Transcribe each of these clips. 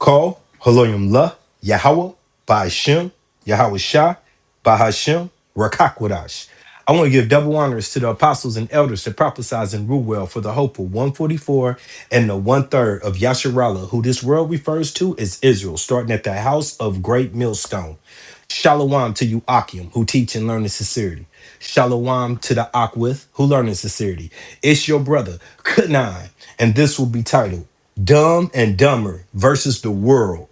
Call Haloyim La, Yahweh, Ba'ashem, Yahweh Shah, Bahashem, Rakakwadash. I want to give double honors to the apostles and elders that prophesize and rule well for the hopeful 144 and the one third of Yasharallah, who this world refers to as Israel, starting at the house of great millstone. Shalom to you, Akim, who teach and learn in sincerity. Shalom to the Akwith, who learn in sincerity. It's your brother, Kanai, and this will be titled Dumb and Dumber versus the World.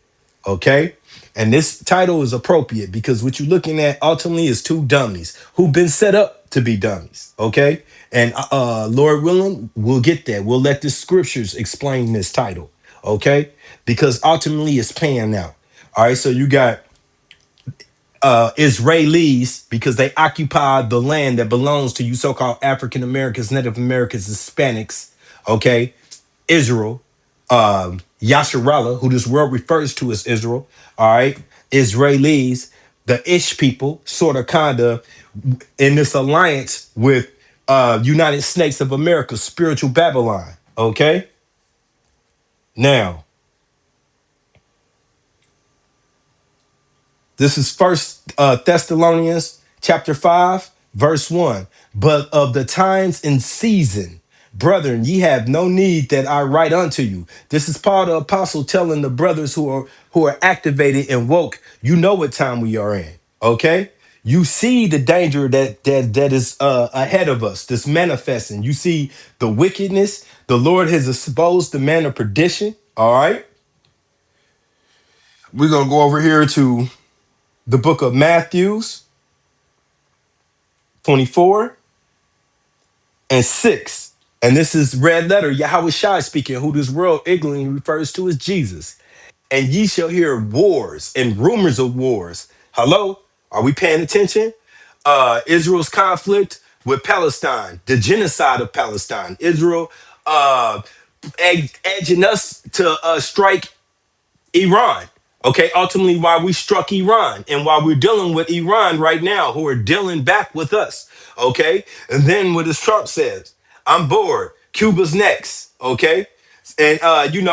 Okay? And this title is appropriate because what you're looking at ultimately is two dummies who've been set up to be dummies. Okay? And Lord willing, we'll get there. We'll let the scriptures explain this title. Okay? Because ultimately it's paying out. All right, so you got Israelis because they occupy the land that belongs to you so-called African Americans, Native Americans, Hispanics, okay? Israel, Yasharallah, who this world refers to as Israel, all right? Israelis, the Ish people, sort of, kind of, in this alliance with United States of America, spiritual Babylon, okay? Now, this is First Thessalonians chapter 5, verse 1. But of the times and season, brethren, ye have no need that I write unto you. This is Paul the apostle telling the brothers who are activated and woke, you know what time we are in. Okay? You see the danger that is ahead of us, this manifesting. You see the wickedness. The Lord has exposed the man of perdition. All right. We're gonna go over here to the book of Matthews 24 and 6. And this is red letter, Yahweh Shai speaking, who this world ignorantly refers to as Jesus. And ye shall hear wars and rumors of wars. Hello? Are we paying attention? Israel's conflict with Palestine, the genocide of Palestine. Israel edging us to strike Iran. Okay, ultimately, why we struck Iran and why we're dealing with Iran right now, who are dealing back with us. Okay, and then what does Trump says? I'm bored. Cuba's next. Okay, and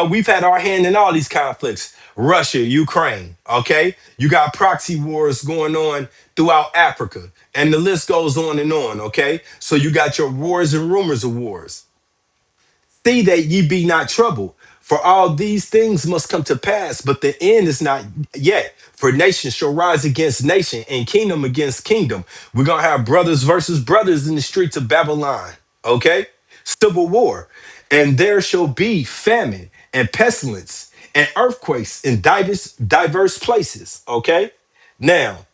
we've had our hand in all these conflicts. Russia, Ukraine. Okay, you got proxy wars going on throughout Africa, and the list goes on and on. Okay, so you got your wars and rumors of wars. See that ye be not troubled. For all these things must come to pass, but the end is not yet. For nation shall rise against nation and kingdom against kingdom. We're going to have brothers versus brothers in the streets of Babylon. Okay? Civil war. And there shall be famine and pestilence and earthquakes in diverse places. Okay? Now,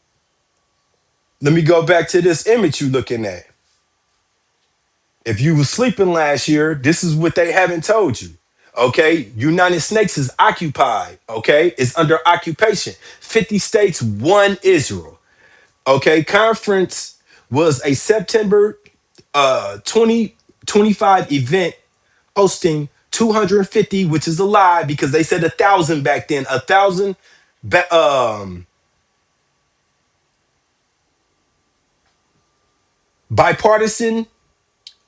let me go back to this image you're looking at. If you were sleeping last year, this is what they haven't told you. Okay, United States is occupied. Okay, it's under occupation. 50 states, one Israel. Okay, conference was a September 2025 event hosting 250, which is a lie because they said 1,000 back then. 1,000 bipartisan.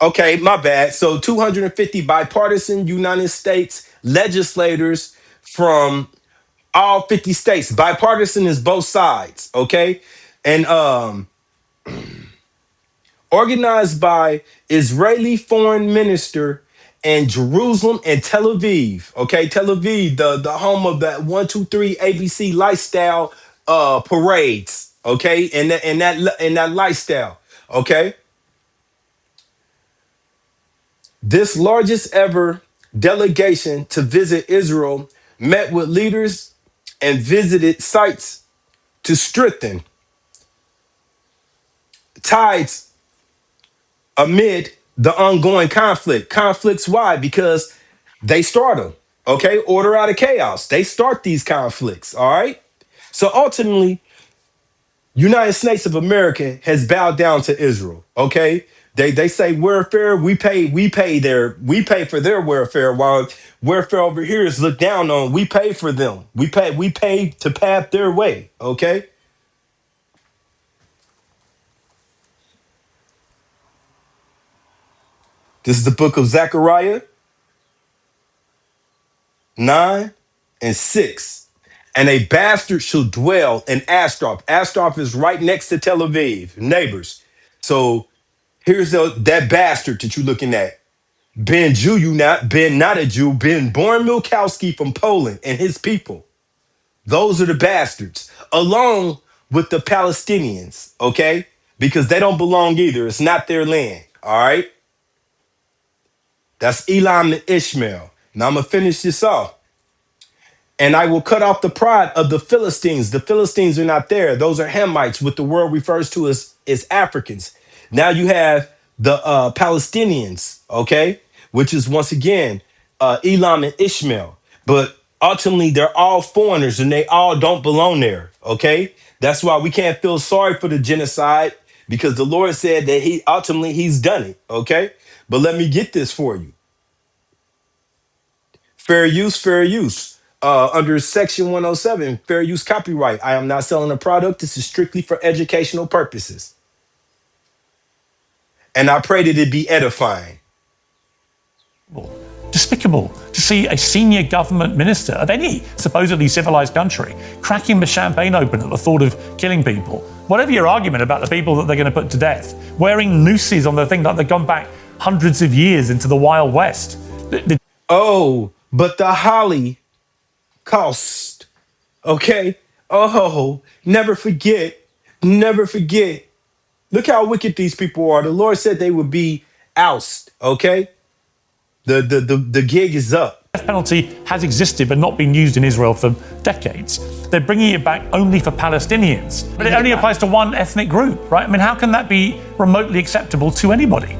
Okay, my bad. So 250 bipartisan United States legislators from all 50 states. Bipartisan is both sides, okay? And organized by Israeli foreign minister and Jerusalem and Tel Aviv. Okay, Tel Aviv, the home of that 123 ABC lifestyle parades, okay? And that lifestyle, okay? This largest ever delegation to visit Israel met with leaders and visited sites to strengthen ties amid the ongoing conflict. Conflicts, why? Because they start them. Okay, order out of chaos. They start these conflicts. All right. So ultimately, United States of America has bowed down to Israel. Okay. They say welfare, we pay for their welfare, while welfare over here is looked down on. We pay for them. We pay to path their way. Okay. This is the book of Zechariah 9 and 6. And a bastard shall dwell in Astroth. Astroth is right next to Tel Aviv, neighbors. So here's that bastard that you're looking at. Ben Jew, you not Ben, not a Jew, Ben Born Milkowski from Poland and his people. Those are the bastards, along with the Palestinians, okay? Because they don't belong either. It's not their land, all right? That's Elam and Ishmael. Now I'm going to finish this off. And I will cut off the pride of the Philistines. The Philistines are not there. Those are Hamites, what the world refers to as Africans. Now you have the Palestinians, okay? Which is once again Elam and Ishmael. But ultimately, they're all foreigners and they all don't belong there, okay? That's why we can't feel sorry for the genocide because the Lord said that he's done it, okay? But let me get this for you. Fair use, fair use. Under Section 107, fair use copyright. I am not selling a product. This is strictly for educational purposes. And I pray that it be edifying. Despicable to see a senior government minister of any supposedly civilized country cracking the champagne open at the thought of killing people. Whatever your argument about the people that they're going to put to death, wearing nooses on their thing like they've gone back hundreds of years into the Wild West. Oh, but the Holocaust, okay? Oh, never forget, never forget. Look how wicked these people are. The Lord said they would be ousted, okay? The gig is up. The death penalty has existed but not been used in Israel for decades. They're bringing it back only for Palestinians. But it only applies to one ethnic group, right? I mean, how can that be remotely acceptable to anybody?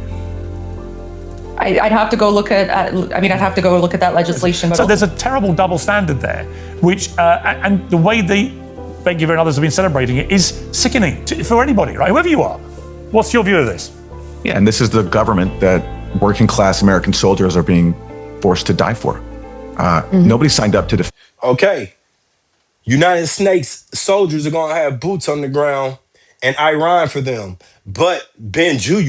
I'd have to go look at. I'd have to go look at that legislation. So there's a terrible double standard there, which and the way the Ben Gvir and others have been celebrating it is sickening for anybody, right? Whoever you are. What's your view of this? Yeah, and this is the government that working class American soldiers are being forced to die for. Nobody signed up to defend. Okay. United States soldiers are going to have boots on the ground and Iran for them. But Ben Jew,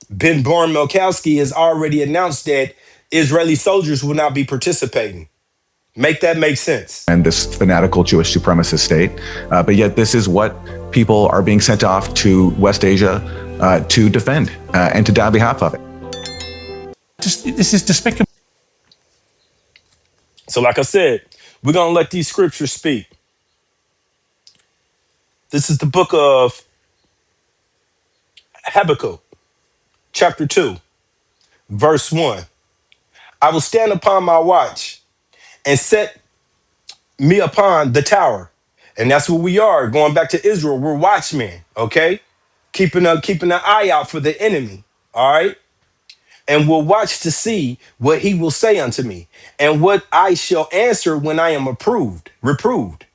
Ben Born Milkowski has already announced that Israeli soldiers will not be participating. Make that make sense. And this fanatical Jewish supremacist state. But yet this is what people are being sent off to West Asia to defend and to die on behalf of it. This is despicable. So like I said, we're going to let these scriptures speak. This is the book of Habakkuk, chapter 2, verse 1. I will stand upon my watch and set me upon the tower. And that's what we are. Going back to Israel, we're watchmen, okay? Keeping an eye out for the enemy, all right? And will watch to see what he will say unto me, and what I shall answer when I am reproved.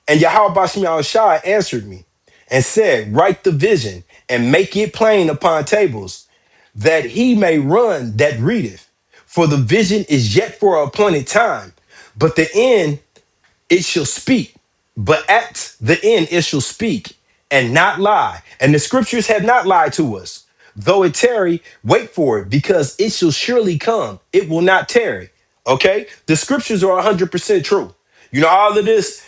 And Yahweh Bashmi Shai answered me and said, write the vision and make it plain upon tables, that he may run that readeth. For the vision is yet for an appointed time, but the end it shall speak. But at the end it shall speak and not lie. And the scriptures have not lied to us. Though it tarry, wait for it, because it shall surely come. It will not tarry. Okay? The scriptures are 100% true. You know, all of this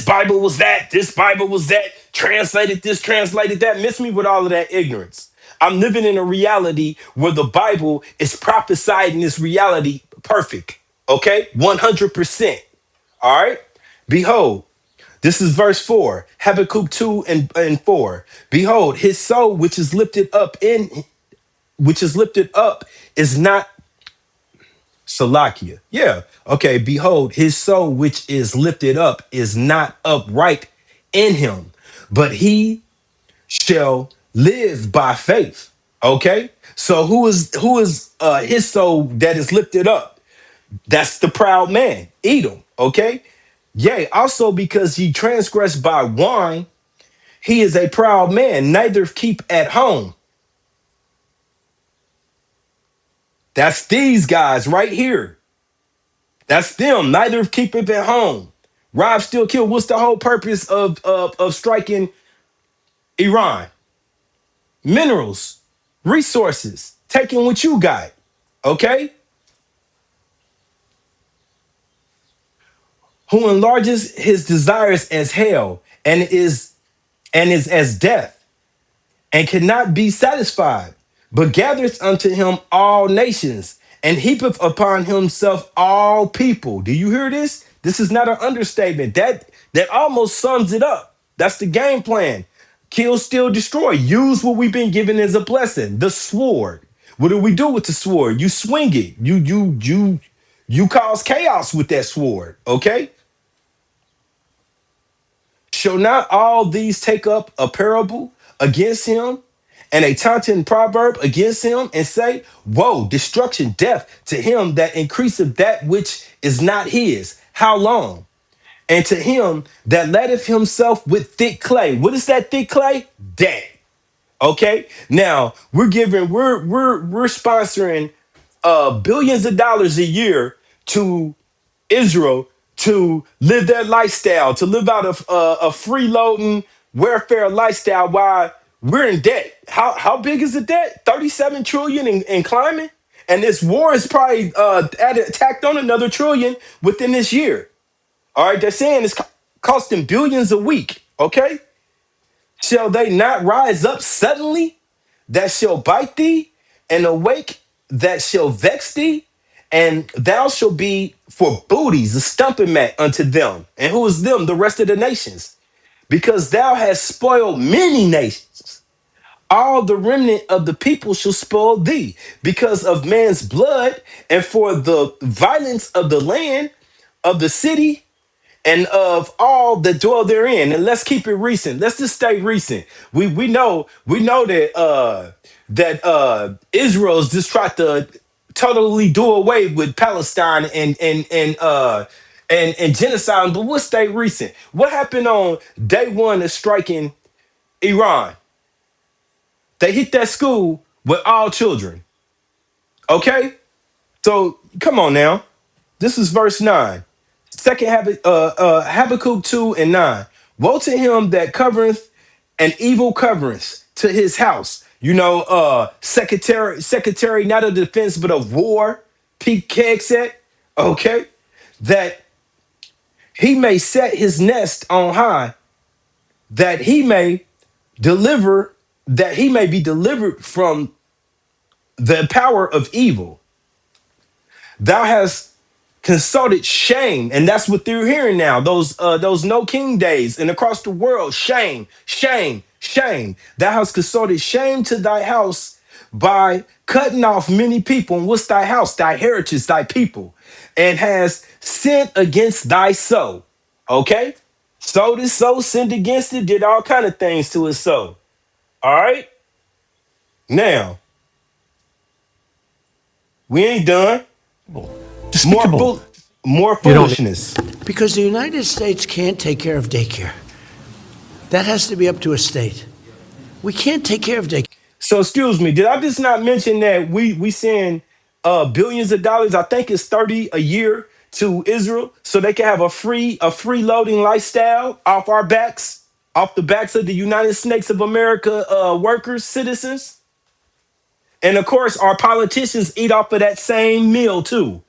Bible was that, this Bible was that, translated this, translated that. Miss me with all of that ignorance. I'm living in a reality where the Bible is prophesied in this reality perfect. Okay? 100%. All right? Behold, this is verse 4, Habakkuk 2 and 4. Behold, his soul which is lifted up is not Salakia. Yeah. Okay. Behold, his soul which is lifted up is not upright in him, but he shall live by faith. Okay. So who is his soul that is lifted up? That's the proud man, Edom. Okay. Yea, also because he transgressed by wine, he is a proud man, neither keep at home. That's these guys right here. That's them, neither keep it at home. Rob, still, kill. What's the whole purpose of striking Iran? Minerals, resources, taking what you got. Okay? who enlarges his desires as hell, and is as death, and cannot be satisfied, but gathereth unto him all nations, and heapeth upon himself all people. Do you hear this? This is not an understatement. That almost sums it up. That's the game plan. Kill, steal, destroy. Use what we've been given as a blessing. The sword. What do we do with the sword? You swing it. You cause chaos with that sword. Okay? Shall not all these take up a parable against him and a taunting proverb against him and say, woe, destruction, death to him that increaseth that which is not his? How long? And to him that letteth himself with thick clay. What is that thick clay? Death. Okay. Now we're sponsoring billions of dollars a year to Israel to live their lifestyle, to live out of a freeloading welfare lifestyle while we're in debt. How big is the debt? 37 trillion and climbing. And this war is probably tacked on another trillion within this year. All right, they're saying it's costing billions a week. Okay, shall they not rise up suddenly that shall bite thee, and awake that shall vex thee, and thou shalt be for booties, a stumping mat unto them. And who is them? The rest of the nations. Because thou hast spoiled many nations. All the remnant of the people shall spoil thee because of man's blood, and for the violence of the land, of the city, and of all that dwell therein. And let's keep it recent. Let's just stay recent. We know that Israel's just tried to totally do away with Palestine and genocide. But we'll stay recent. What happened on day one of striking Iran? They hit that school with all children. Okay? So come on now. This is verse 9. Second Habakkuk 2 and 9. Woe to him that covereth an evil coverance to his house. Secretary not of defense, but of war, Pete Kegset, okay? That he may set his nest on high, that he may be delivered from the power of evil. Thou hast consulted shame, and that's what they're hearing now. Those no king days, and across the world, shame, shame, shame. Thou hast consulted shame to thy house by cutting off many people. And what's thy house? Thy heritage, thy people, and has sinned against thy soul. Okay, sold his soul, sinned against it, did all kind of things to his soul. All right, now we ain't done. More Despicable. bull, more foolishness. Because the United States can't take care of daycare. That has to be up to a state. We can't take care of daycare. So excuse me, did I just not mention that we send billions of dollars? I think it's 30 a year to Israel, so they can have a freeloading lifestyle off our backs, off the backs of the United States of America workers, citizens, and of course our politicians eat off of that same meal too.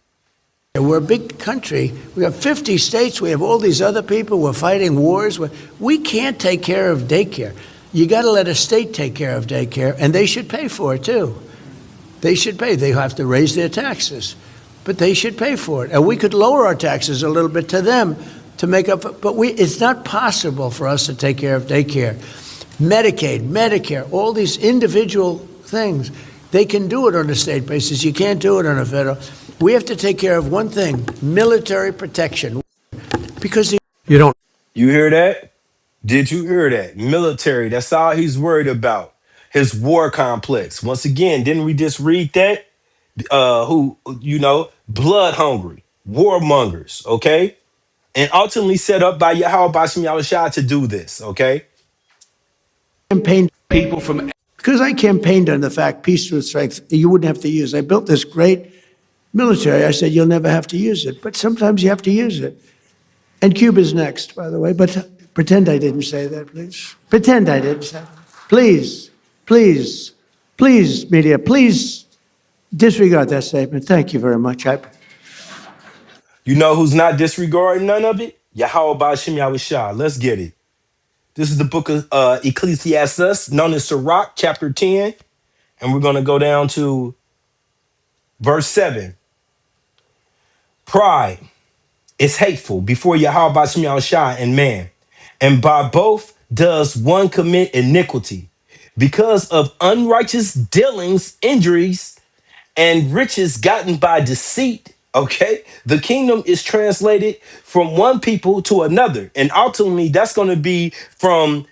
We're a big country. We have 50 states. We have all these other people. We're fighting wars. We can't take care of daycare. You got to let a state take care of daycare, and they should pay for it too. They should pay. They have to raise their taxes, but they should pay for it. And we could lower our taxes a little bit to them to make up. But it's not possible for us to take care of daycare, Medicaid, Medicare, all these individual things. They can do it on a state basis. You can't do it on a federal. We have to take care of one thing: military protection. Because You hear that? Did you hear that? Military. That's all he's worried about. His war complex. Once again, didn't we just read that? Blood hungry, warmongers, okay? And ultimately set up by Yahweh Bashim Yahushua to do this, okay? campaigned people from because I campaigned on the fact peace through strength you wouldn't have to use. I built this great military. I said you'll never have to use it, but sometimes you have to use it. And Cuba's next, by the way. But pretend I didn't say that, please. Pretend I didn't say that. Please, please, please, media, please disregard that statement. Thank you very much. You know who's not disregarding none of it? Yahweh Bashim Yahushua. Let's get it. This is the book of Ecclesiastes, known as Sirach, chapter 10. And we're going to go down to verse 7. Pride is hateful before Yahweh Bashim Yahushua and man. And by both does one commit iniquity. Because of unrighteous dealings, injuries, and riches gotten by deceit. Okay, the kingdom is translated from one people to another, and ultimately that's going to be from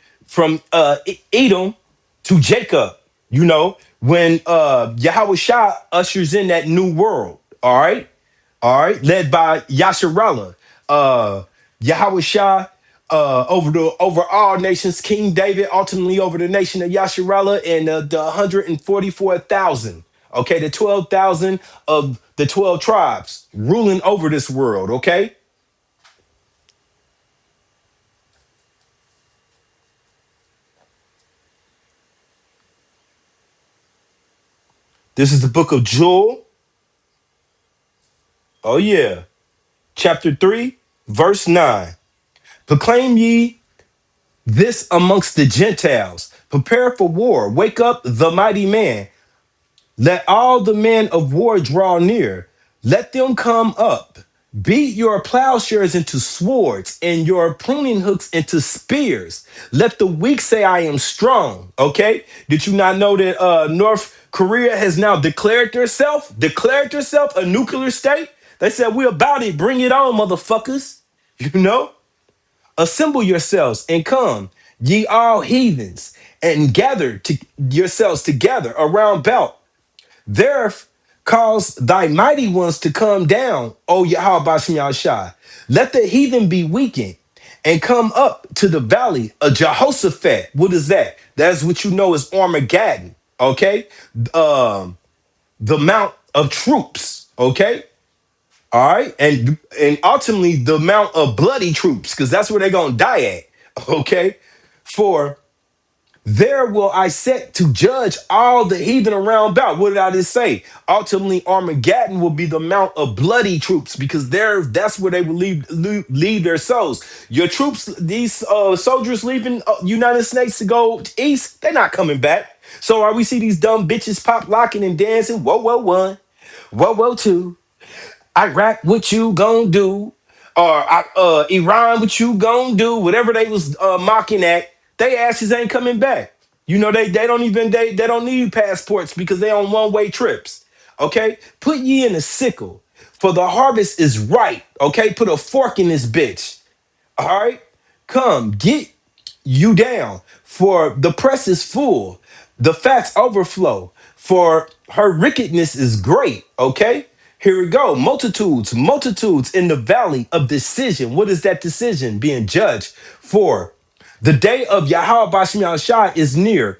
Edom to Jacob. You know, when Yahweh Shah ushers in that new world. All right, led by Yasharallah, Yahweh Shah, over all nations, King David, ultimately over the nation of Yasharallah, and the 144,000. Okay, the 12,000 of the 12 tribes ruling over this world. Okay, this is the book of Joel. Oh yeah, chapter 3, verse 9. Proclaim ye this amongst the Gentiles. Prepare for war. Wake up the mighty man. Let all the men of war draw near. Let them come up. Beat your plowshares into swords and your pruning hooks into spears. Let the weak say, I am strong. Okay? Did you not know that North Korea has now declared herself a nuclear state? They said, we're about it. Bring it on, motherfuckers. You know? Assemble yourselves and come, ye all heathens, and gather to yourselves together around about. There cause thy mighty ones to come down, O Yahweh Bashim Yahushua. Let the heathen be weakened and come up to the valley of Jehoshaphat. What is that? That's what you know as Armageddon. Okay. The mount of troops. Okay. All right. And ultimately the amount of bloody troops, because that's where they're gonna die at. Okay. For there will I set to judge all the heathen around about. What did I just say? Ultimately, Armageddon will be the mount of bloody troops because that's where they will leave their souls. Your troops, these soldiers leaving United States to go east, they're not coming back. So we see these dumb bitches pop locking and dancing. Whoa, whoa, one. Whoa, whoa, two. Iraq, what you gonna do? Or Iran, what you gonna do? Whatever they was mocking at, they asses ain't coming back. You know, they don't even they don't need passports because they on one-way trips. Okay, put ye in a sickle, for the harvest is ripe. Okay, put a fork in this bitch. All right, come get you down, for the press is full, the facts overflow, for her wickedness is great. Okay, here we go. Multitudes in the valley of decision. What is that decision? Being judged. For the day of Yahweh Bashim Yahushua is near,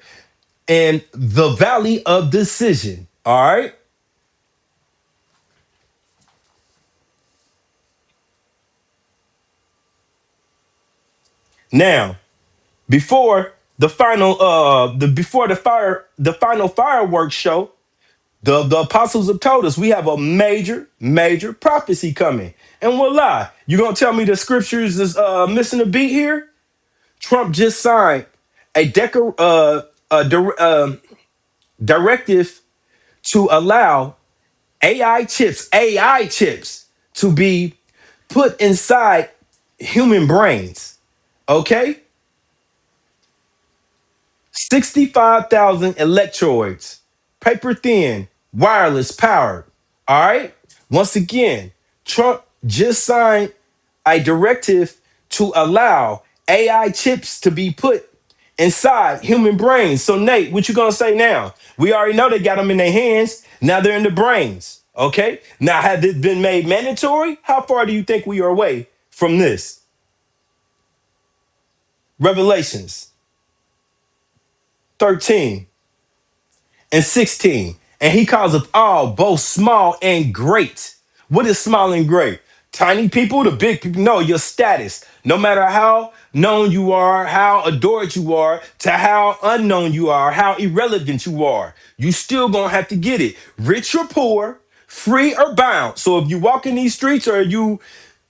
and the valley of decision. All right. Now, before the final the final fireworks show, the apostles have told us we have a major prophecy coming. And we'll lie. You gonna tell me the scriptures is missing a beat here? Trump just signed a directive to allow AI chips to be put inside human brains. Okay? 65,000 electrodes, paper thin, wireless powered. All right. Once again, Trump just signed a directive to allow AI chips to be put inside human brains. So, Nate, what you gonna say now? We already know they got them in their hands. Now they're in the brains. Okay. Now, had this been made mandatory? How far do you think we are away from this? Revelations 13 and 16. And he calls us all, both small and great. What is small and great? Tiny people, the big people. No, your status. No matter how known you are, how adored you are, to how unknown you are, how irrelevant you are, you still gonna have to get it. Rich or poor, free or bound. So if you walk in these streets or you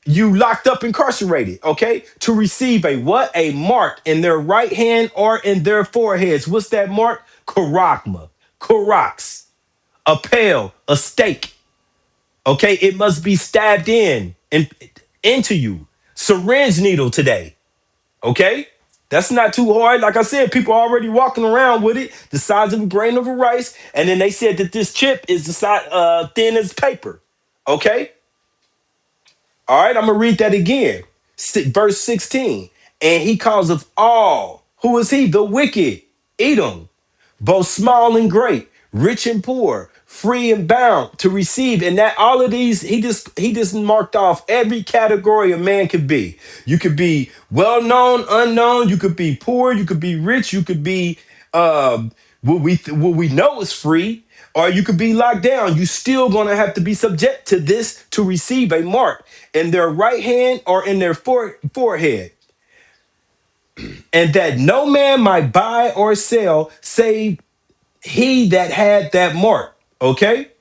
locked up, incarcerated, okay, to receive a what? A mark in their right hand or in their foreheads. What's that mark? Karagma, karax, a pale, a stake. Okay, it must be stabbed in and into you. Syringe needle today. Okay, that's not too hard. Like I said, people are already walking around with it, the size of a grain of a rice, and then they said that this chip is the size thin as paper. Okay, all right, I'm gonna read that again. Verse 16. And he calls of all. Who is he? The wicked. Edom, both small and great, rich and poor, free and bound to receive. And that all of these, he just marked off every category a man could be. You could be well known, unknown, you could be poor, you could be rich, you could be what we know is free, or you could be locked down. You still gonna have to be subject to this to receive a mark in their right hand or in their forehead, and that no man might buy or sell save he that had that mark, okay,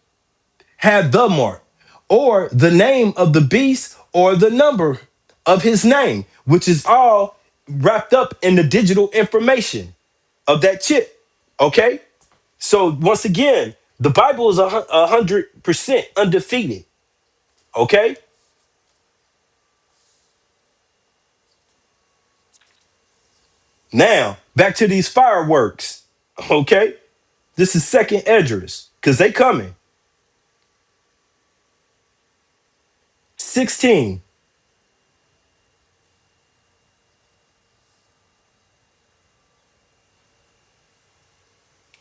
had the mark, or the name of the beast, or the number of his name, which is all wrapped up in the digital information of that chip, okay? So once again, the Bible is 100% undefeated, okay? Now, back to these fireworks, okay? This is second Esdras, because they coming. 16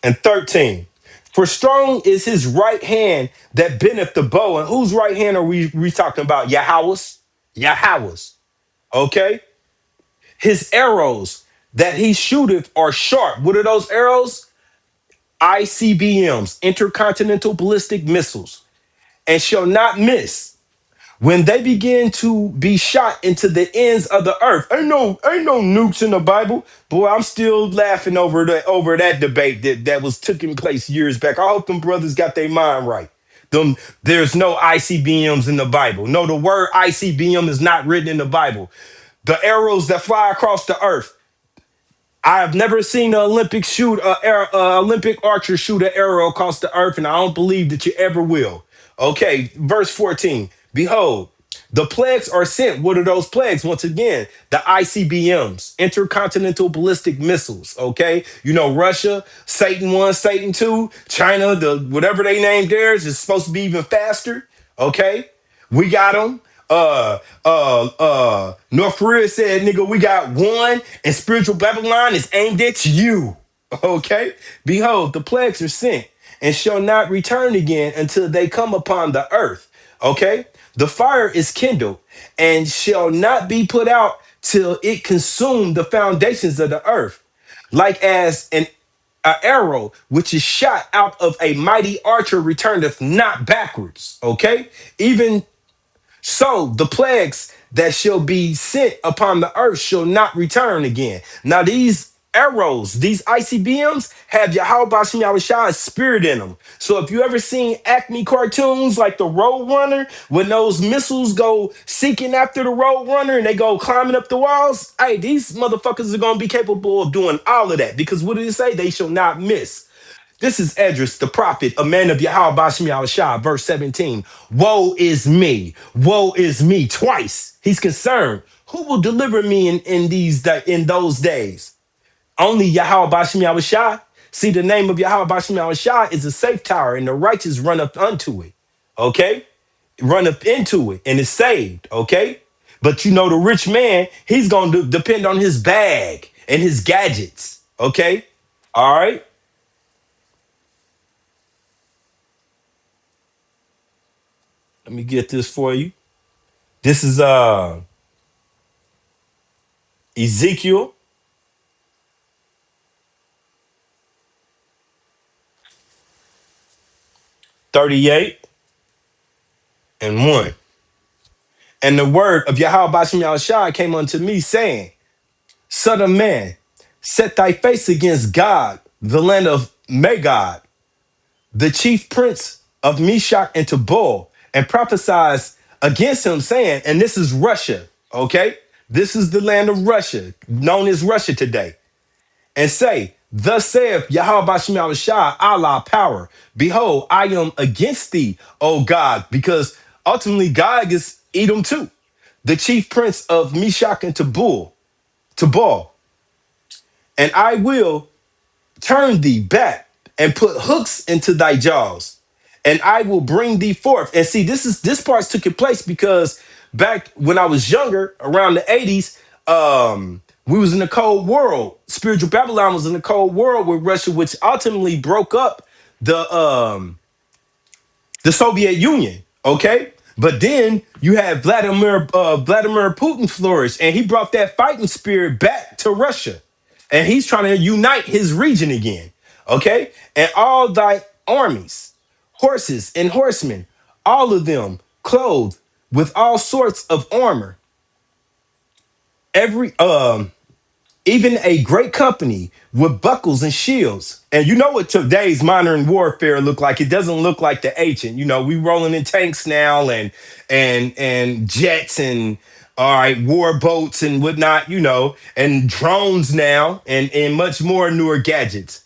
and 13. For strong is his right hand that bendeth the bow. And whose right hand are we talking about? Yahweh's? Yahweh's. Okay? His arrows that he shooteth are sharp. What are those arrows? ICBMs, intercontinental ballistic missiles, and shall not miss. When they begin to be shot into the ends of the earth. Ain't no nukes in the Bible. Boy, I'm still laughing over that debate that was taking place years back. I hope them brothers got their mind right. There's no ICBMs in the Bible. No, the word ICBM is not written in the Bible. The arrows that fly across the earth. I have never seen an Olympic archer shoot an arrow across the earth, and I don't believe that you ever will. Okay, verse 14. Behold, the plagues are sent. What are those plagues? Once again, the ICBMs, intercontinental ballistic missiles. Okay, you know Russia, Satan 1, Satan 2, China, the whatever they named theirs is supposed to be even faster. Okay, we got them. North Korea said, nigga, we got one, and spiritual Babylon is aimed at you. Okay? Behold, the plagues are sent and shall not return again until they come upon the earth. Okay? The fire is kindled and shall not be put out till it consume the foundations of the earth, like as an arrow which is shot out of a mighty archer returneth not backwards. Okay? Even so, the plagues that shall be sent upon the earth shall not return again. Now, these arrows, these ICBMs, have Yahweh Bashim Yahweh's spirit in them. So, if you ever seen Acme cartoons like the Road Runner, when those missiles go seeking after the Road Runner and they go climbing up the walls, hey, these motherfuckers are going to be capable of doing all of that because what did it say? They shall not miss. This is Esdras, the prophet, a man of Yahweh Bashim Yahushua, verse 17. Woe is me, twice. He's concerned. Who will deliver me in those days? Only Yahweh Bashim Yahushua. See, the name of Yahweh Bashim Yahushua is a safe tower, and the righteous run up unto it. Okay? Run up into it and is saved. Okay? But you know, the rich man, he's going to depend on his bag and his gadgets. Okay? All right? Let me get this for you. This is Ezekiel 38 and 1. And the word of Yahweh Bashim Yahushua came unto me, saying, Son of man, set thy face against God, the land of Magog, the chief prince of Meshach and Tubal, and prophesies against him, saying, and this is Russia, okay? This is the land of Russia, known as Russia today, and say, thus saith Yahweh Bashim Shah, Allah power. Behold, I am against thee, O God, because ultimately God is Edom too, the chief prince of Meshach and Tubal, and I will turn thee back and put hooks into thy jaws, and I will bring thee forth. And see, this part's took place because back when I was younger, around the 80s, we was in the Cold War. Spiritual Babylon was in the Cold War with Russia, which ultimately broke up the Soviet Union. Okay. But then you had Vladimir Putin flourish, and he brought that fighting spirit back to Russia, and he's trying to unite his region again. Okay, and all thy armies, horses and horsemen, all of them clothed with all sorts of armor, every even a great company with buckles and shields. And you know what today's modern warfare look like? It doesn't look like the ancient. You know, we rolling in tanks now and jets and all right, war boats and whatnot, you know, and drones now and much more newer gadgets.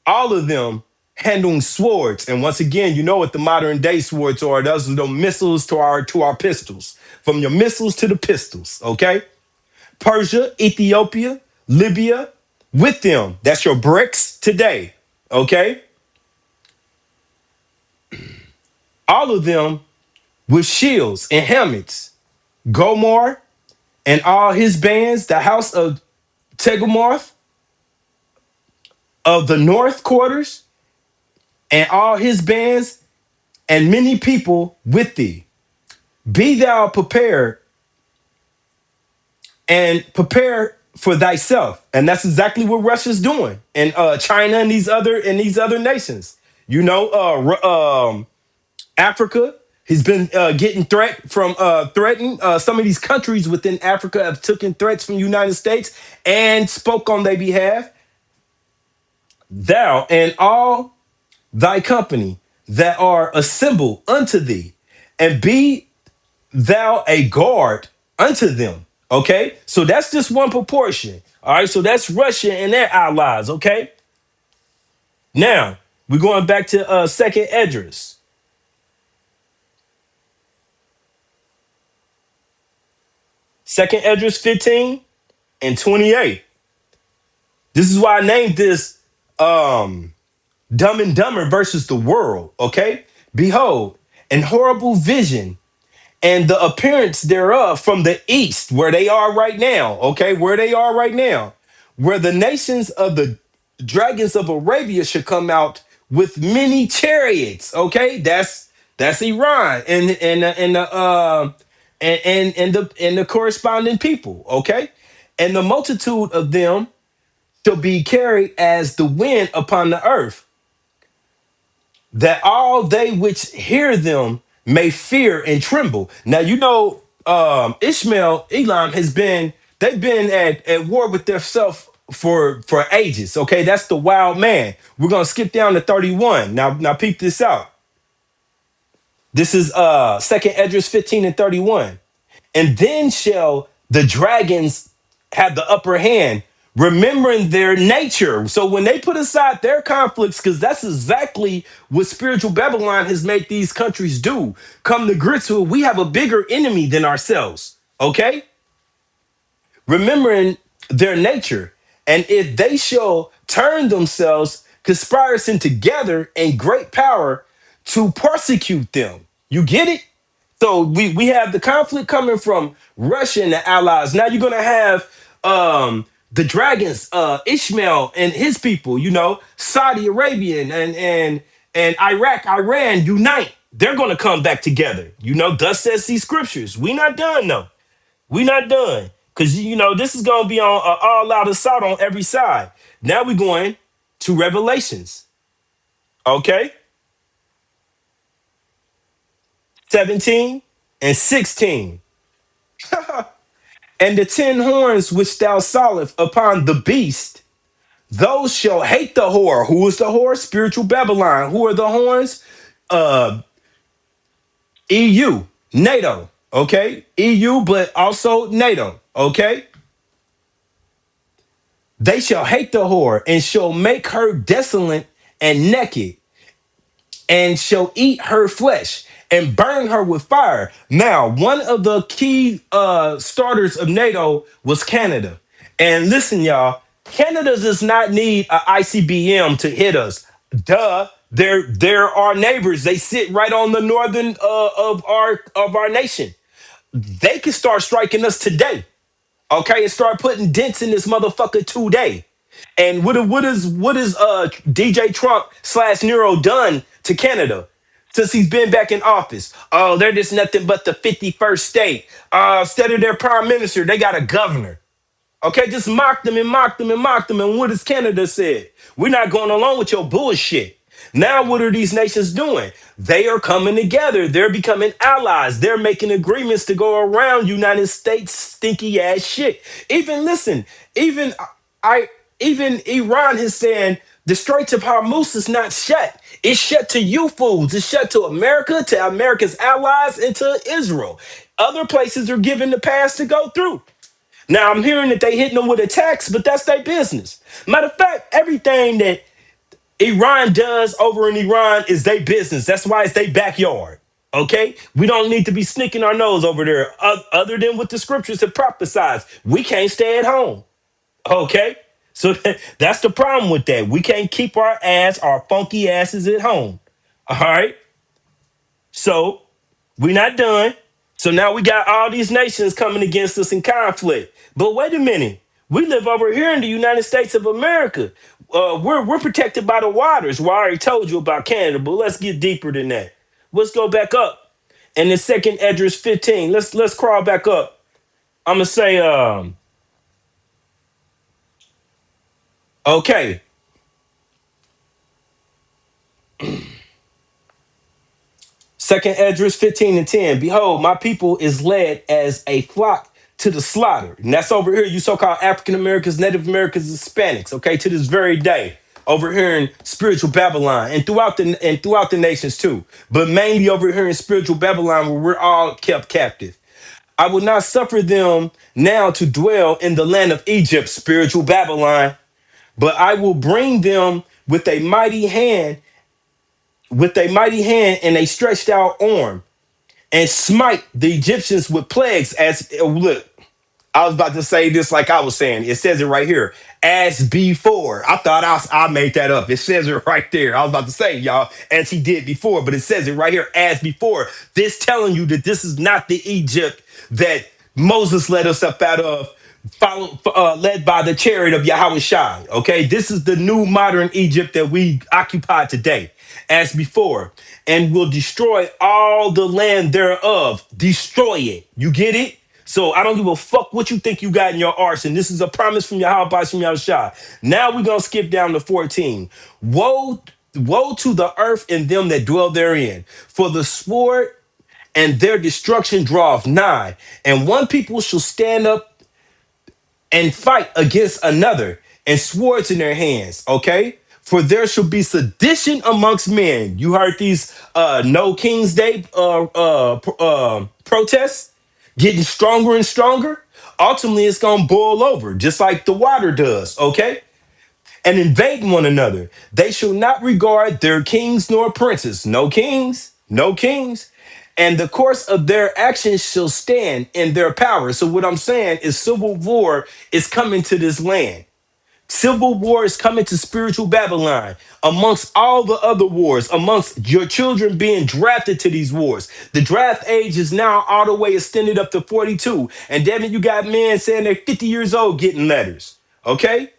All of them handling swords. And once again, you know what the modern day swords are. Those are the missiles to our pistols. From your missiles to the pistols, okay? Persia, Ethiopia, Libya, with them. That's your BRICS today. Okay? All of them with shields and helmets. Gomor and all his bands, the house of Tegomarth of the north quarters, and all his bands, and many people with thee. Be thou prepared and prepare for thyself. And that's exactly what Russia's doing, and China and these other nations. You know, Africa has been getting threatened. Some of these countries within Africa have taken threats from the United States and spoke on their behalf. Thou and all thy company that are assembled unto thee, and be thou a guard unto them. Okay, so that's just one proportion. All right, so that's Russia and their allies. Okay, now we're going back to Second Esdras. Second Esdras 15 and 28. This is why I named this Dumb and Dumber versus the world. Okay, behold, an horrible vision and the appearance thereof from the east, where they are right now, okay, where they are right now, where the nations of the dragons of Arabia should come out with many chariots, okay, that's Iran and the corresponding people, okay, and the multitude of them shall be carried as the wind upon the earth, that all they which hear them may fear and tremble. Now, you know, Ishmael, Elam they've been at war with themselves for ages. Okay, that's the wild man. We're gonna skip down to 31. Now peep this out. This is Second Esdras 15 and 31. And then shall the dragons have the upper hand, remembering their nature. So when they put aside their conflicts, because that's exactly what spiritual Babylon has made these countries do, come to grips with, we have a bigger enemy than ourselves. Okay? Remembering their nature. And if they shall turn themselves, conspiring together in great power to persecute them. You get it? So we have the conflict coming from Russia and the allies. Now you're gonna have the dragons, Ishmael and his people, you know, Saudi Arabia and Iraq, Iran unite. They're gonna come back together. You know, thus says these scriptures. We not done though. We not done. Cause you know, this is gonna be on all out assault on every side. Now we're going to Revelations. Okay. 17 and 16. And the 10 horns which thou sawest upon the beast, those shall hate the whore. Who is the whore? Spiritual Babylon. Who are the horns? EU, NATO, okay? EU, but also NATO, okay? They shall hate the whore and shall make her desolate and naked and shall eat her flesh and burn her with fire. Now, one of the key starters of NATO was Canada. And listen, y'all, Canada does not need a ICBM to hit us. Duh. They're our neighbors. They sit right on the northern of our nation. They can start striking us today. Okay, and start putting dents in this motherfucker today. And what is DJ Trump slash Nero done to Canada since he's been back in office? Oh, they're just nothing but the 51st state. Instead of their prime minister, they got a governor. Okay, just mock them and mock them and mock them. And what has Canada said? We're not going along with your bullshit. Now, what are these nations doing? They are coming together. They're becoming allies. They're making agreements to go around United States stinky ass shit. Even listen, even I even Iran is saying the Straits of Hormuz is not shut. It's shut to you fools. It's shut to America, to America's allies, and to Israel. Other places are given the pass to go through. Now I'm hearing that they hitting them with a tax, but that's their business. Matter of fact, everything that Iran does over in Iran is their business. That's why it's their backyard. Okay? We don't need to be sneaking our nose over there, other than what the scriptures have prophesied. We can't stay at home. Okay? So that's the problem with that. We can't keep our funky asses at home. All right? So we're not done. So now we got all these nations coming against us in conflict. But wait a minute. We live over here in the United States of America. We're protected by the waters. Well, I already told you about Canada, but let's get deeper than that. Let's go back up. And the second Esdras 15. Let's crawl back up. I'm gonna say, okay. Second Esdras 15 and 10. Behold, my people is led as a flock to the slaughter. And that's over here, you so-called African Americans, Native Americans, Hispanics, okay, to this very day. Over here in spiritual Babylon and throughout the nations too. But mainly over here in spiritual Babylon where we're all kept captive. I will not suffer them now to dwell in the land of Egypt, spiritual Babylon, but I will bring them with a mighty hand and a stretched out arm, and smite the Egyptians with plagues. As look, I was about to say this like I was saying. It says it right here, as before. I thought I made that up. It says it right there. I was about to say, y'all, as he did before, but it says it right here, as before. This telling you that this is not the Egypt that Moses led us up out of, led by the chariot of Yahweh Shai. Okay, this is the new modern Egypt that we occupy today, as before, and will destroy all the land thereof. Destroy it. You get it? So I don't give a fuck what you think you got in your arson. This is a promise from Yahweh Bashim Yahushua. Now we're gonna skip down to 14. Woe to the earth and them that dwell therein, for the sword and their destruction draweth nigh, and one people shall stand up and fight against another, and swords in their hands. Okay, for there shall be sedition amongst men. You heard these No King's Day protests getting stronger and stronger. Ultimately, it's gonna boil over, just like the water does. Okay, and invading one another. They shall not regard their kings nor princes. No kings, no kings. And the course of their actions shall stand in their power. So what I'm saying is civil war is coming to this land. Civil war is coming to spiritual Babylon amongst all the other wars, amongst your children being drafted to these wars. The draft age is now all the way extended up to 42. And damn it, you got men saying they're 50 years old getting letters. Okay?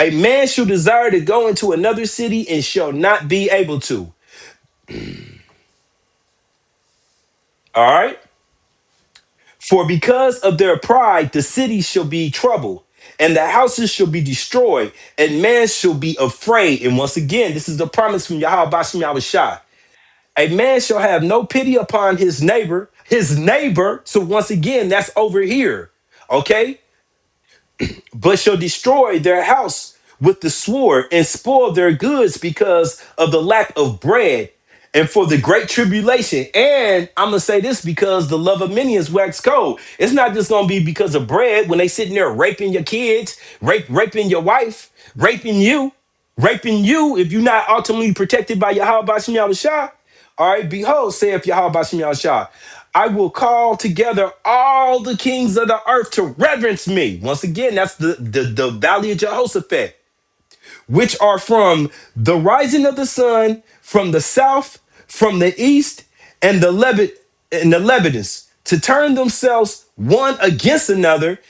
A man shall desire to go into another city and shall not be able to. All right? For because of their pride, the city shall be troubled, and the houses shall be destroyed, and man shall be afraid. And once again, this is the promise from Yahweh Bashim Yahushua. A man shall have no pity upon his neighbor. His neighbor, so once again, that's over here. Okay? But shall destroy their house with the sword and spoil their goods because of the lack of bread. and for the great tribulation. And I'm gonna say this because the love of many is wax cold. It's not just gonna be because of bread when they sitting there raping your kids, raping your wife, raping you if you're not ultimately protected by Yahweh Bashim Yahushua. All right, behold, saith Yahweh Bashim Yahushua, I will call together all the kings of the earth to reverence me. Once again, that's the valley of Jehoshaphat, which are from the rising of the sun, from the south, from the east, and the Lebanus, to turn themselves one against another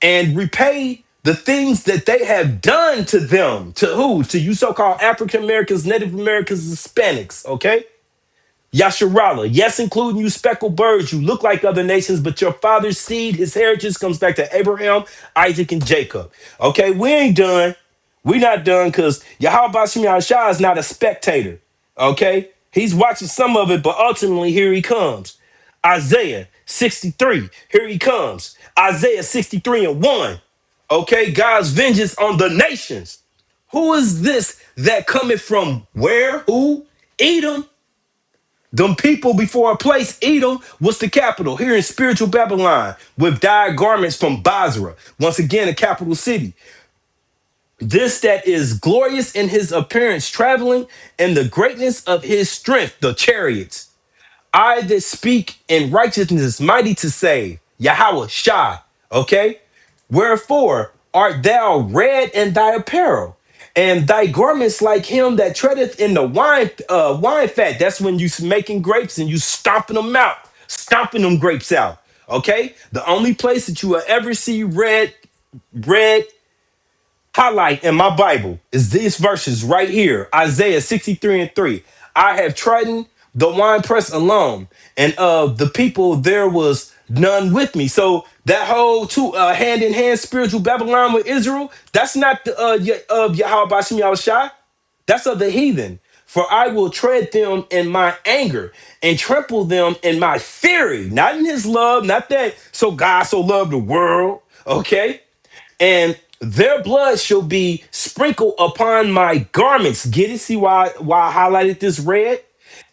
and repay the things that they have done to them. To who? To you so-called African Americans, Native Americans, Hispanics, okay? Yasharala, yes, including you speckled birds, you look like other nations, but your father's seed, his heritage comes back to Abraham, Isaac, and Jacob. Okay, we ain't done. We not done because Yahweh Bashim Yahushua is not a spectator. Okay, he's watching some of it, but ultimately here he comes. Isaiah 63, here he comes. Isaiah 63 and 1. Okay, God's vengeance on the nations. Who is this that cometh from where? Who? Edom. Them people before a place, Edom, was the capital here in spiritual Babylon with dyed garments from Basra. Once again, a capital city. This that is glorious in his appearance, traveling in the greatness of his strength, the chariots. I that speak in righteousness, mighty to save, Yahweh Shai. Okay? Wherefore art thou red in thy apparel, and thy garments like him that treadeth in the wine fat. That's when you making grapes and you stomping them out, stomping them grapes out. Okay? The only place that you will ever see red highlight in my Bible is these verses right here, Isaiah 63 and 3. I have trodden the winepress alone, and of the people there was none with me. So that whole two hand in hand spiritual Babylon with Israel, that's not the of Yahweh Bashim Yahushua. That's of the heathen. For I will tread them in my anger and trample them in my fury, not in his love, not that so God so loved the world, okay? And their blood shall be sprinkled upon my garments. Get it? See why I highlighted this red?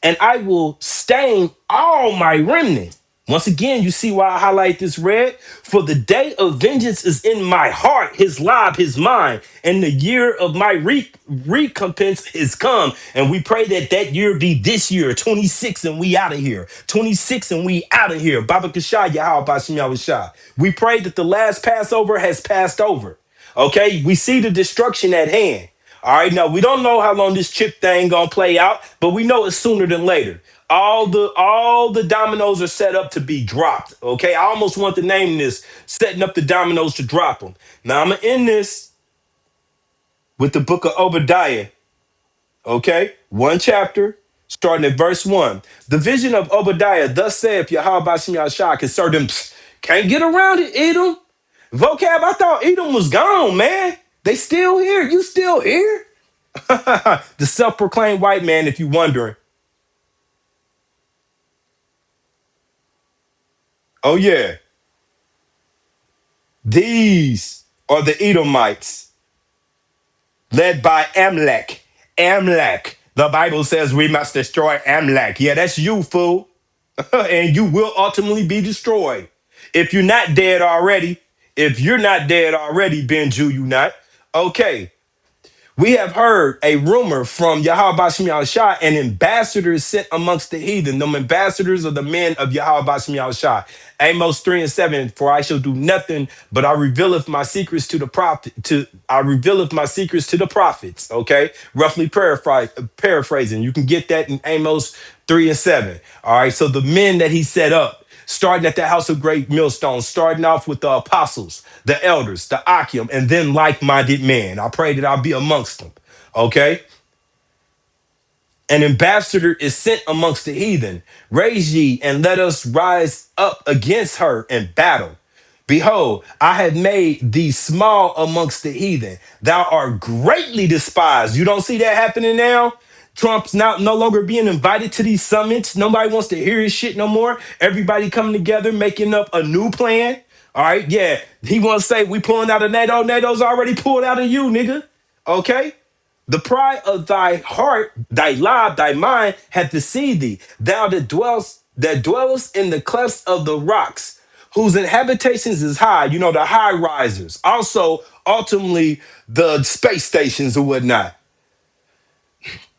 And I will stain all my remnant. Once again, you see why I highlight this red? For the day of vengeance is in my heart, his lob, his mind, and the year of my recompense is come. And we pray that that year be this year, 26, and we out of here. 26, and we out of here. Baba Kashah, Yahweh Bashim Yahushua. We pray that the last Passover has passed over. Okay, we see the destruction at hand. All right, now we don't know how long this chip thing gonna play out, but we know it's sooner than later. All the dominoes are set up to be dropped. Okay, I almost want to name this setting up the dominoes to drop them. Now I'm gonna end this with the book of Obadiah. Okay, one chapter, starting at verse 1. The vision of Obadiah, thus saith Yahweh Bashim Yahshua concerning them. Can't get around it, Edom. Vocab, I thought Edom was gone, man. They still here. You still here? The self-proclaimed white man, if you wondering. Oh, yeah. These are the Edomites led by Amalek. Amalek. The Bible says we must destroy Amalek. Yeah, that's you, fool. And you will ultimately be destroyed. If you're not dead already, Ben Jew, you not. Okay. We have heard a rumor from Yahweh Bashim Yahushua, an ambassador is sent amongst the heathen. Them ambassadors are the men of Yahweh Bashim Yahushua. Amos 3 and 7, for I shall do nothing, but I revealeth my secrets to the prophet. I revealeth my secrets to the prophets. Okay, roughly paraphrasing. You can get that in Amos 3 and 7. All right, so the men that he set up, starting at the house of great millstone, starting off with the apostles, the elders, the Akim, and then like-minded men. I pray that I'll be amongst them. Okay? An ambassador is sent amongst the heathen. Raise ye and let us rise up against her in battle. Behold, I have made thee small amongst the heathen. Thou art greatly despised. You don't see that happening now? Trump's no longer being invited to these summits. Nobody wants to hear his shit no more. Everybody coming together, making up a new plan. All right, yeah. He wants to say we pulling out of NATO. NATO's already pulled out of you, nigga. Okay? The pride of thy heart, thy life, thy mind hath deceived thee. Thou that dwellest in the clefts of the rocks, whose inhabitations is high. You know, the high risers. Also, ultimately, the space stations or whatnot.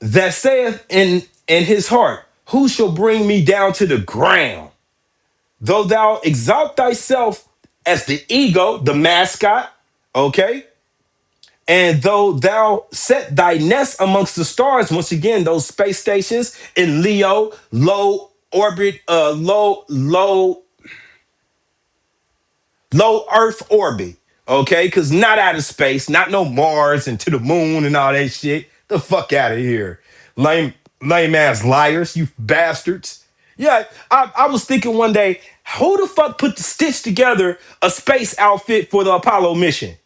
That saith in his heart, who shall bring me down to the ground? Though thou exalt thyself as the ego, the mascot, okay? And though thou set thy nest amongst the stars, once again, those space stations in Leo, low orbit, low Earth orbit, okay? Because not out of space, not no Mars and to the moon and all that shit. The fuck out of here. Lame, lame ass liars, you bastards. Yeah, I was thinking one day, who the fuck put the stitch together a space outfit for the Apollo mission?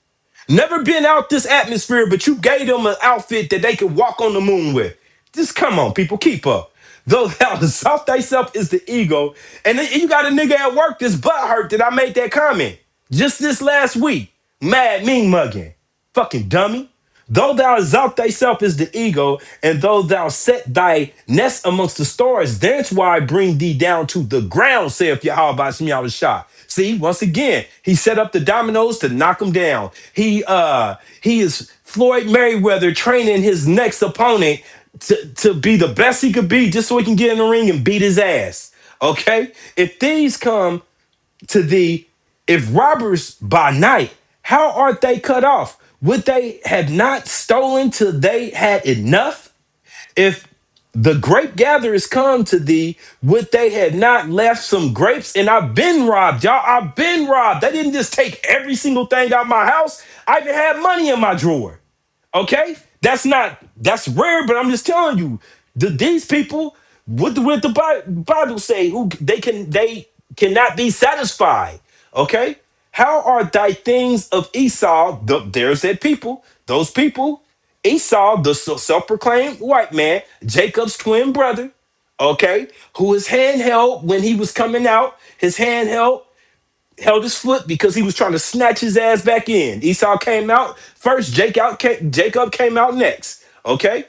Never been out this atmosphere, but you gave them an outfit that they could walk on the moon with. Just come on, people, keep up. Though thou exalt thyself is the ego. And then you got a nigga at work that's butt hurt that I made that comment just this last week. Mad mean mugging. Fucking dummy. Though thou exalt thyself is the ego, and though thou set thy nest amongst the stars, that's why I bring thee down to the ground, saith Yahweh Shem Shah. See, once again, he set up the dominoes to knock him down. He is Floyd Mayweather training his next opponent to be the best he could be just so he can get in the ring and beat his ass. Okay? If thieves come to thee, if robbers by night, how art they cut off? Would they have not stolen till they had enough? If the grape gatherers come to thee, would they had not left some grapes? And I've been robbed, y'all. I've been robbed. They didn't just take every single thing out of my house. I even had money in my drawer. Okay, that's rare, but I'm just telling you, these people, what the Bible say, who they cannot be satisfied. Okay, how are thy things of Esau? There's that people, those people, Esau, the self-proclaimed white man, Jacob's twin brother. Okay, who his hand held when he was coming out, his hand held his foot because he was trying to snatch his ass back in. Esau came out first, Jacob came out next. Okay?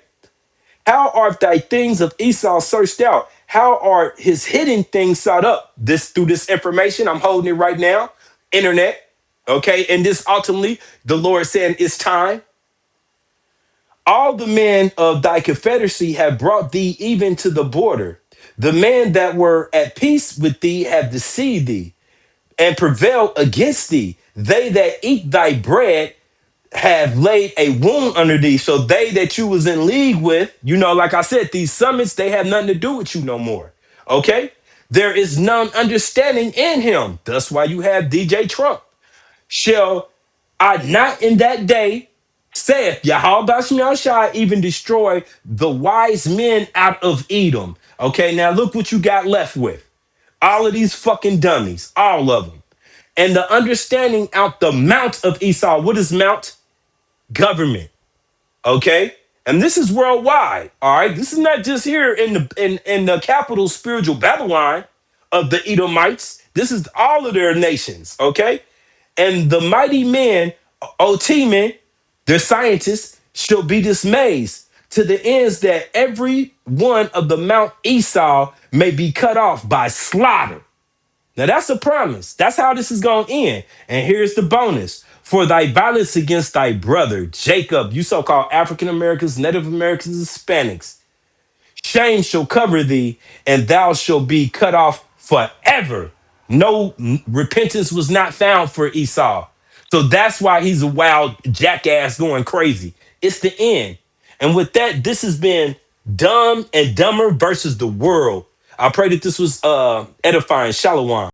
How are thy things of Esau searched out? How are his hidden things sought up? This through this information, I'm holding it right now. Internet. Okay, and this ultimately, the Lord saying it's time. All the men of thy confederacy have brought thee even to the border. The men that were at peace with thee have deceived thee and prevail against thee. They that eat thy bread have laid a wound under thee. So they that you was in league with, you know, like I said, these summits, they have nothing to do with you no more. Okay? There is none understanding in him. That's why you have DJ Trump. Shall I not in that day, saith Yahweh Shem Shai, even destroy the wise men out of Edom. Okay, now look what you got left with. All of these fucking dummies, all of them. And the understanding out the mount of Esau. What is mount? Government. Okay? And this is worldwide. All right. This is not just here in the capital spiritual Babylon of the Edomites. This is all of their nations. Okay. And the mighty men, Otimen, their scientists, shall be dismayed to the ends that every one of the Mount Esau may be cut off by slaughter. Now that's a promise. That's how this is going to end. And here's the bonus. For thy violence against thy brother, Jacob, you so-called African Americans, Native Americans, Hispanics, shame shall cover thee, and thou shalt be cut off forever. No repentance was not found for Esau. So that's why he's a wild jackass going crazy. It's the end. And with that, this has been Dumb and Dumber versus the World. I pray that this was edifying. Shalom.